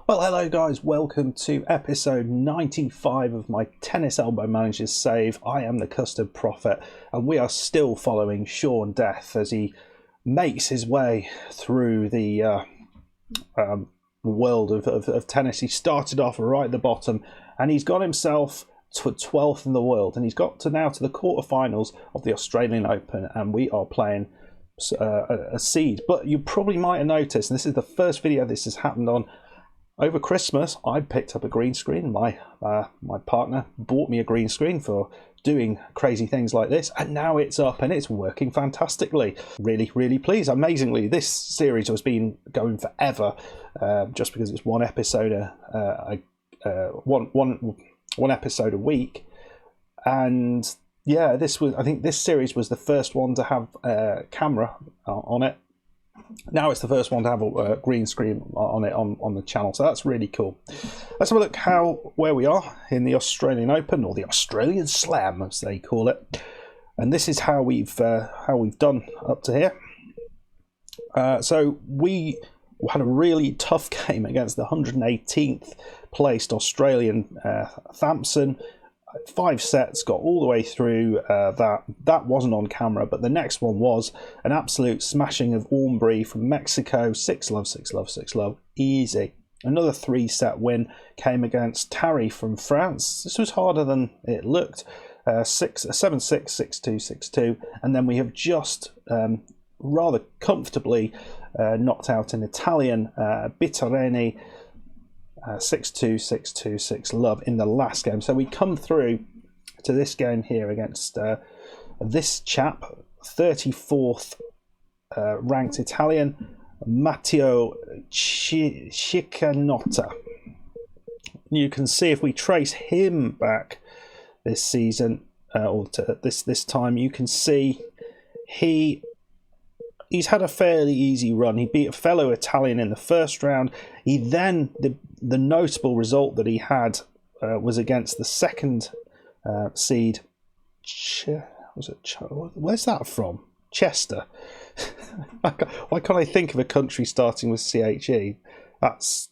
Well, hello guys, welcome to episode 95 of my Tennis Elbow Manager's Save. I am the Custard Prophet, and we are still following Sean Death as he makes his way through the world of tennis. He started off right at the bottom, and he's got himself to 12th in the world, and he's got to now to the quarterfinals of the Australian Open, and we are playing a seed. But you probably might have noticed, and this is the first video this has happened on, over Christmas, I picked up a green screen. My partner bought me a green screen for doing crazy things like this, and now it's up and it's working fantastically. Really, really pleased. Amazingly, this series has been going forever, just because it's one episode one episode a week. And yeah, I think this series was the first one to have a camera on it. Now it's the first one to have a green screen on it on the channel, so that's really cool. Let's have a look where we are in the Australian Open, or the Australian Slam as they call it. And this is how we've done up to here. So we had a really tough game against the 118th placed Australian Thampson. 5 sets, got all the way through. That wasn't on camera, but the next one was an absolute smashing of Aumbry from Mexico. 6-love, 6-love, 6-love, easy. Another 3-set win came against Tarry from France. This was harder than it looked. 7-6, 6-2, 6-2, and then we have just rather comfortably knocked out an Italian Bittareni. 6-2, 6-2, 6-love in the last game. So we come through to this game here against this chap, 34th ranked Italian, Matteo Cicanotta. You can see if we trace him back this season, or to this time, you can see he's had a fairly easy run. He beat a fellow Italian in the first round. He then, the notable result that he had was against the second seed. Where's that from? Chester. Why can't I think of a country starting with CHE? That's,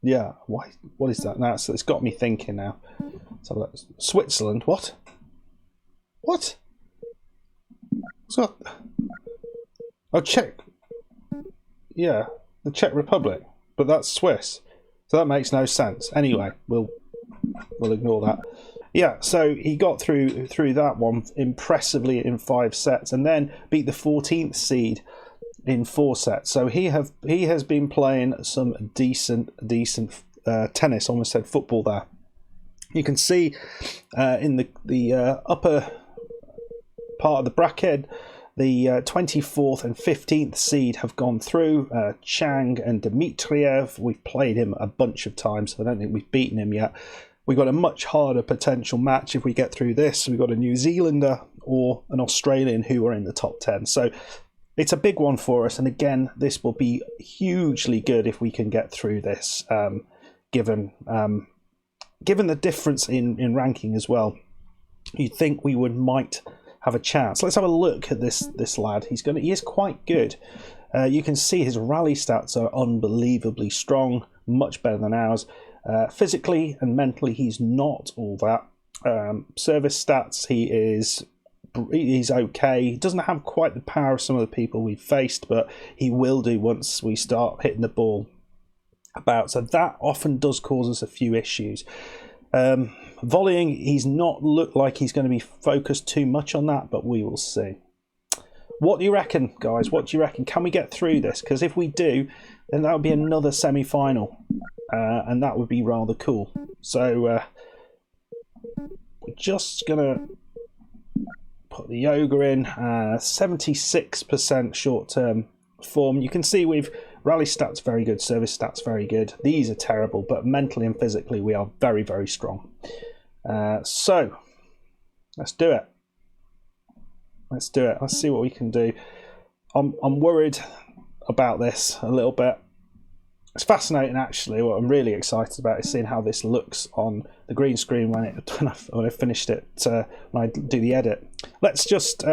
yeah, why? What is that now? So it's got me thinking now. So Switzerland, what? What's that? Oh, Czech. Yeah, the Czech Republic, but that's Swiss, so that makes no sense. Anyway, we'll ignore that. Yeah, so he got through that one impressively in 5 sets, and then beat the 14th seed in 4 sets. So he has been playing some decent tennis. Almost said football there. You can see in the upper part of the bracket, the 24th and 15th seed have gone through. Chang and Dmitriev, we've played him a bunch of times, so I don't think we've beaten him yet. We've got a much harder potential match if we get through this. We've got a New Zealander or an Australian who are in the top 10. So it's a big one for us. And again, this will be hugely good if we can get through this, given the difference in ranking as well. You'd think we might have a chance. Let's have a look at this lad. He is quite good. You can see his rally stats are unbelievably strong, much better than ours. Physically and mentally, he's not all that. Service stats, he's okay. He doesn't have quite the power of some of the people we've faced, but he will do once we start hitting the ball about. So that often does cause us a few issues. Volleying, he's not looked like he's going to be focused too much on that, but we will see. What do you reckon, guys? What do you reckon? Can we get through this? Because if we do, then that would be another semi-final, and that would be rather cool. So we're just going to put the yoga in. 76% short-term form. You can see we've rally stats very good, service stats very good. These are terrible, but mentally and physically we are very, very strong. So let's do it. Let's see what we can do. I'm worried about this a little bit. It's fascinating, actually. What I'm really excited about is seeing how this looks on the green screen when I finished it, when I do the edit. Let's just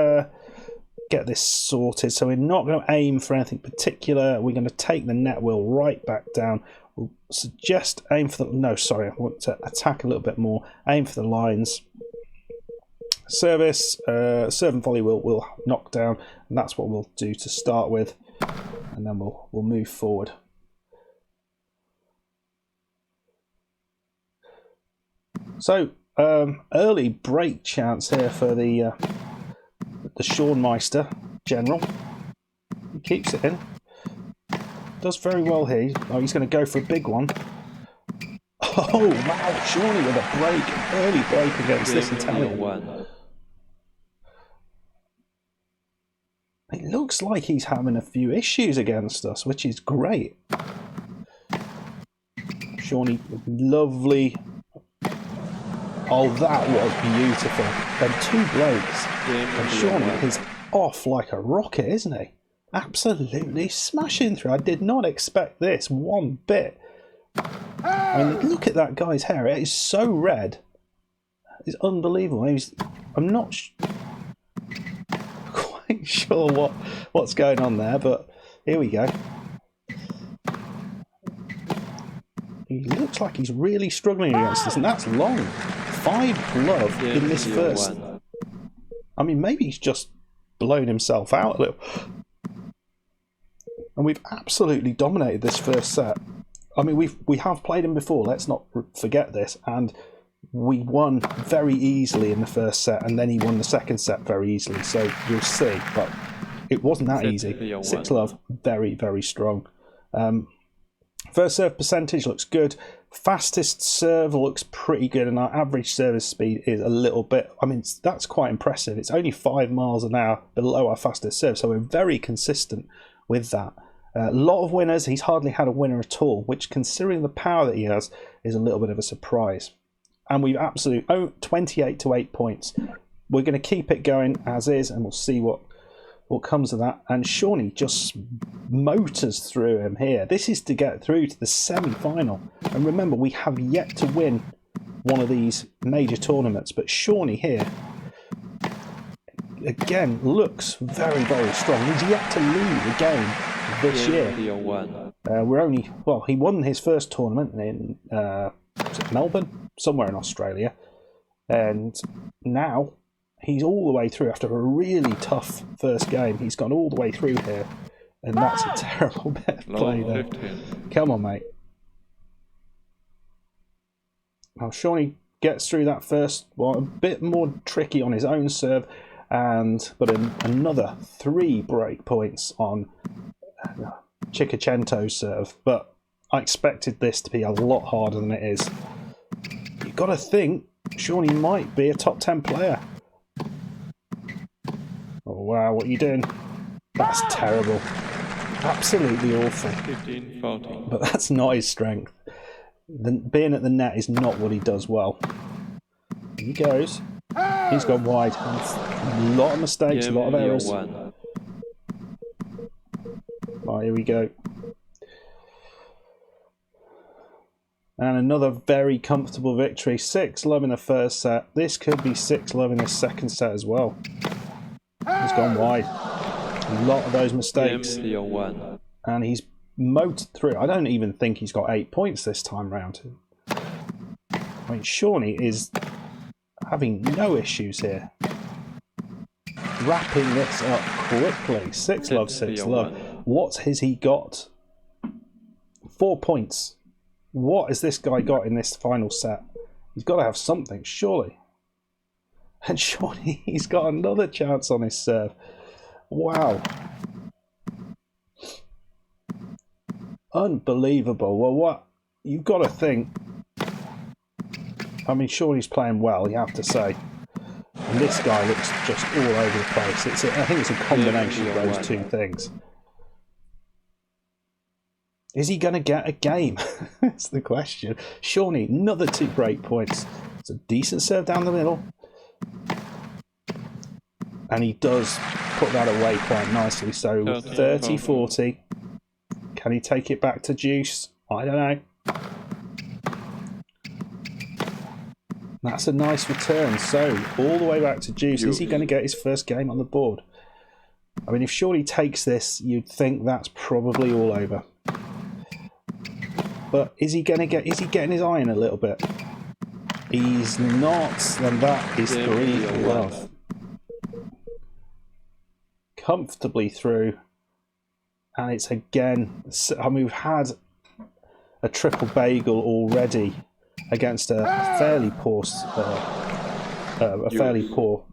get this sorted. So we're not going to aim for anything particular. We're going to take the net wheel right back down. We'll suggest aim for the... No, sorry, I want to attack a little bit more. Aim for the lines. Service, serve and volley will knock down, and that's what we'll do to start with, and then we'll move forward. So early break chance here for the Schornmeister General. He keeps it in. Does very well here. Oh, he's going to go for a big one. Oh wow! Shawnee with a break, an early break against this Italian. It looks like he's having a few issues against us, which is great. Shawnee, lovely. Oh, that was beautiful. Then two blokes. And Shawnee is off like a rocket, isn't he? Absolutely smashing through. I did not expect this one bit. I mean, look at that guy's hair. It is so red. It's unbelievable. I'm not quite sure what's going on there, but here we go. He looks like he's really struggling against this, and that's long. 5 glove in this first. I mean, maybe he's just blown himself out a little. And we've absolutely dominated this first set. I mean, we have played him before. Let's not forget this. And we won very easily in the first set, and then he won the second set very easily. So you'll see, but it wasn't that easy. 6 love, very, very strong. First serve percentage looks good. Fastest serve looks pretty good, and our average service speed is a little bit... I mean, that's quite impressive. It's only 5 miles an hour below our fastest serve, so we're very consistent with that. A lot of winners. He's hardly had a winner at all, which, considering the power that he has, is a little bit of a surprise. And we've absolutely 28 to 8 points. We're going to keep it going as is, and we'll see what comes of that. And Shawnee just motors through him here. This is to get through to the semi-final. And remember, we have yet to win one of these major tournaments. But Shawnee here, again, looks very, very strong. He's yet to lose a game this year. We're only... Well, he won his first tournament in was it Melbourne? Somewhere in Australia. And now... he's all the way through after a really tough first game. He's gone all the way through here. And that's a terrible bit of play there. Come on, mate. Now, Shawnee gets through that first one. A bit more tricky on his own serve. But another 3 break points on Chicacento's serve. But I expected this to be a lot harder than it is. You've got to think Shawnee might be a top 10 player. Oh wow, what are you doing? That's terrible. Absolutely awful. 15-14. But that's not his strength. Being at the net is not what he does well. He goes. He's gone wide. A lot of mistakes, a lot of errors. Right, here we go. And another very comfortable victory. 6 love in the first set. This could be 6 love in the second set as well. He's gone wide. A lot of those mistakes. And he's motored through. I don't even think he's got 8 points this time round. I mean, Shawnee is having no issues here. Wrapping this up quickly. 6 love, 6 love. What has he got? 4 points. What has this guy got in this final set? He's got to have something, surely. And surely he's got another chance on his serve. Wow. Unbelievable. Well, what? You've got to think. I mean, surely he's playing well, you have to say. And this guy looks just all over the place. I think it's a combination of those two things. Is he going to get a game? That's the question. Shawnee, another 2 break points. It's a decent serve down the middle. And he does put that away quite nicely. So 30-40. Can he take it back to Juice? I don't know. That's a nice return. So all the way back to Juice. Is he going to get his first game on the board? I mean, if Shawnee takes this, you'd think that's probably all over. But is he getting his iron a little bit? He's not, then that is 3 love. Comfortably through. And it's again, I mean, we've had a triple bagel already against a fairly poor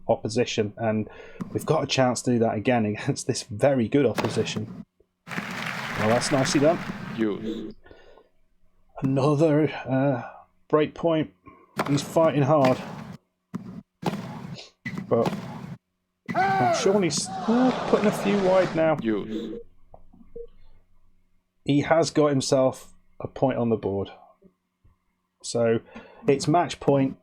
opposition, and we've got a chance to do that again against this very good opposition. Well, that's nicely done. Another break point. He's fighting hard, but I'm sure he's putting a few wide now. He has got himself a point on the board. So it's match point.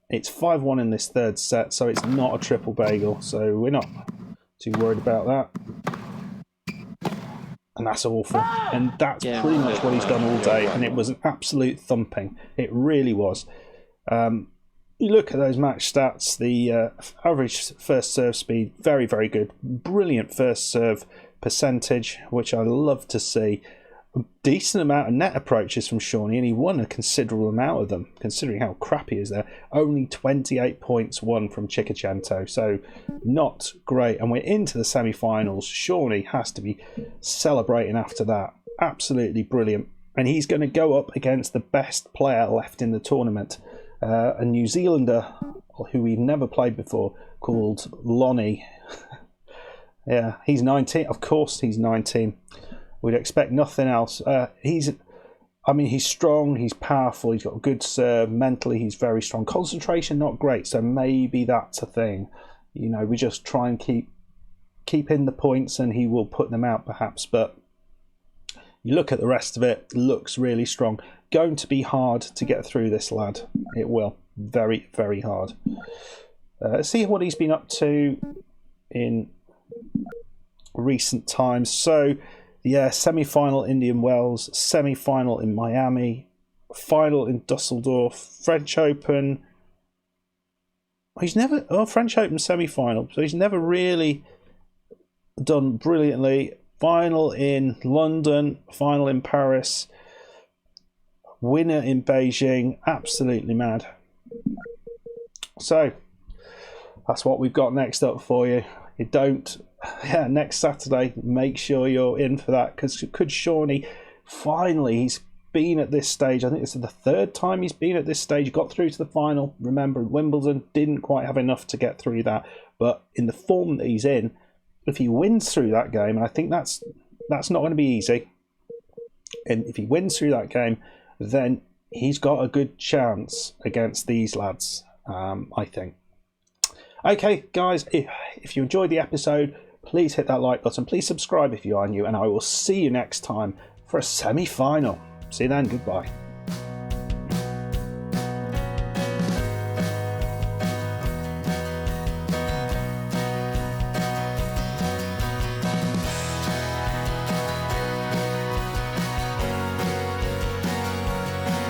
It's 5-1 in this third set, so it's not a triple bagel. So we're not too worried about that. And that's awful. And that's pretty much what he's done all day. And it was an absolute thumping. It really was. You look at those match stats. The average first serve speed, very, very good. Brilliant first serve percentage, which I love to see. A decent amount of net approaches from Shawnee, and he won a considerable amount of them, considering how crap he is there. Only 28 points won from Chiquicento, so not great. And we're into the semi-finals. Shawnee has to be celebrating after that. Absolutely brilliant. And he's going to go up against the best player left in the tournament, a New Zealander who we've never played before, called Lonnie. Yeah, he's 19. Of course he's 19. We'd expect nothing else. He's strong, he's powerful, he's got a good serve. Mentally, he's very strong. Concentration, not great, so maybe that's a thing. You know, we just try and keep in the points and he will put them out perhaps. But you look at the rest of it, looks really strong. Going to be hard to get through this lad. It will. Very, very hard. Let's see what he's been up to in recent times. So, yeah, semi-final Indian Wells, semi-final in Miami, final in Dusseldorf, French Open. French Open semi-final, so he's never really done brilliantly. Final in London, final in Paris, winner in Beijing, absolutely mad. So, that's what we've got next up for you. Next Saturday, make sure you're in for that, because could Shawnee finally, he's been at this stage, I think this is the third time he's been at this stage, got through to the final. Remember, Wimbledon didn't quite have enough to get through that, but in the form that he's in, if he wins through that game, and I think that's not going to be easy, and if he wins through that game, then he's got a good chance against these lads, I think. Okay, guys, if you enjoyed the episode, please hit that like button. Please subscribe if you are new, and I will see you next time for a semi-final. See you then. Goodbye.